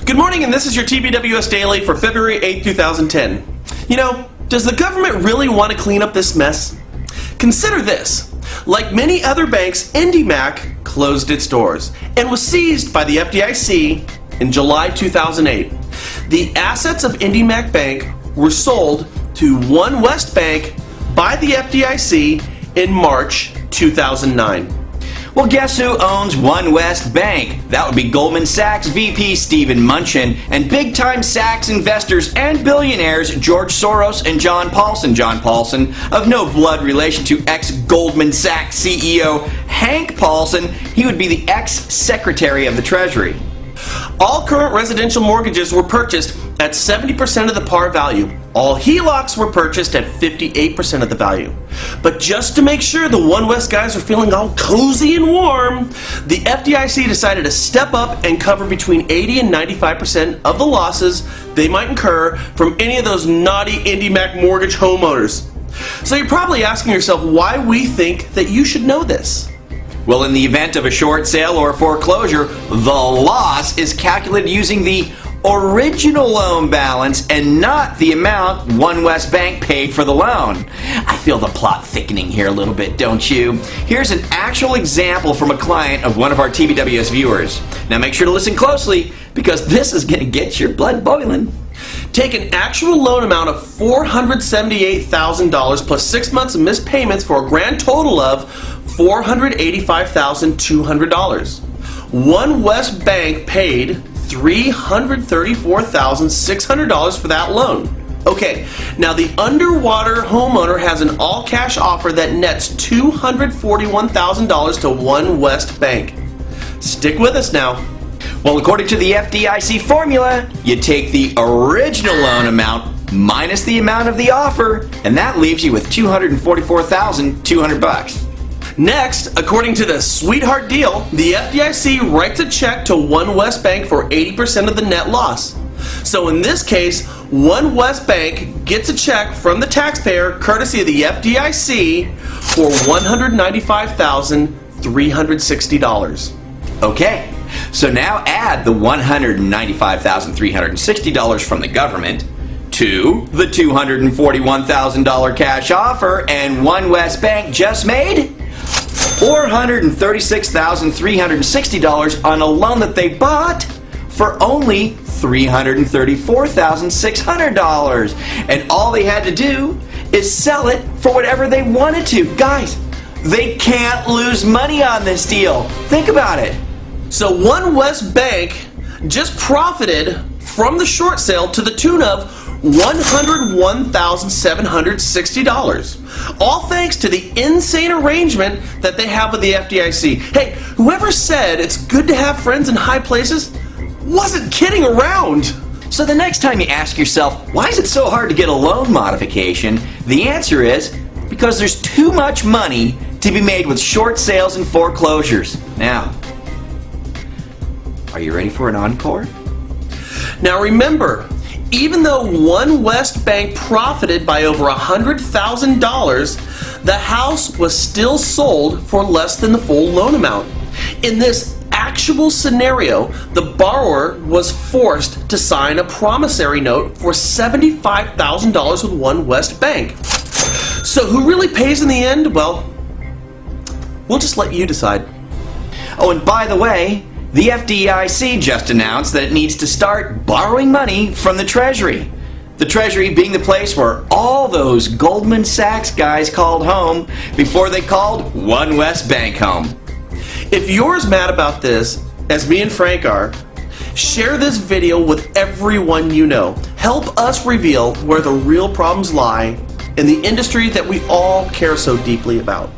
Good morning, and this is your TBWS Daily for February 8, 2010. You know, does the government really want to clean up this mess? Consider this. Like many other banks, Indymac closed its doors and was seized by the FDIC in July 2008. The assets of Indymac Bank were sold to One West Bank by the FDIC in March 2009. Well, guess who owns One West Bank? That would be Goldman Sachs VP Stephen Mnuchin and big-time Sachs investors and billionaires George Soros and John Paulson. John Paulson, of no blood relation to ex-Goldman Sachs CEO Hank Paulson. He would be the ex-Secretary of the Treasury. All current residential mortgages were purchased at 70% of the par value. All HELOCs were purchased at 58% of the value. But just to make sure the One West guys are feeling all cozy and warm, the FDIC decided to step up and cover between 80 and 95% of the losses they might incur from any of those naughty Indymac mortgage homeowners. So you're probably asking yourself why we think that you should know this. Well, in the event of a short sale or foreclosure, the loss is calculated using the original loan balance and not the amount One West Bank paid for the loan. I feel the plot thickening here a little bit, don't you? Here's an actual example from a client of one of our TBWS viewers. Now make sure to listen closely because this is going to get your blood boiling. Take an actual loan amount of $478,000 plus 6 months of missed payments for a grand total of $485,200. One West Bank paid $334,600 for that loan. Okay, now the underwater homeowner has an all-cash offer that nets $241,000 to One West Bank. Stick with us now. Well, according to the FDIC formula, you take the original loan amount minus the amount of the offer, and that leaves you with $244,200. Next, according to the sweetheart deal, the FDIC writes a check to One West Bank for 80% of the net loss. So in this case, One West Bank gets a check from the taxpayer, courtesy of the FDIC, for $195,360. Okay, so now add the $195,360 from the government to the $241,000 cash offer, and One West Bank just made $436,360 on a loan that they bought for only $334,600. And all they had to do is sell it for whatever they wanted to. Guys, they can't lose money on this deal. Think about it. So One West Bank just profited from the short sale to the tune of $101,760. All thanks to the insane arrangement that they have with the FDIC. Hey, whoever said it's good to have friends in high places wasn't kidding around. So the next time you ask yourself, why is it so hard to get a loan modification? The answer is because there's too much money to be made with short sales and foreclosures. Now, are you ready for an encore? Now remember, even though One West Bank profited by over $100,000, the house was still sold for less than the full loan amount. In this actual scenario, the borrower was forced to sign a promissory note for $75,000 with One West Bank. So who really pays in the end? Well, we'll just let you decide. Oh, and by the way, the FDIC just announced that it needs to start borrowing money from the Treasury. The Treasury being the place where all those Goldman Sachs guys called home before they called One West Bank home. If you're as mad about this as me and Frank are, share this video with everyone you know. Help us reveal where the real problems lie in the industry that we all care so deeply about.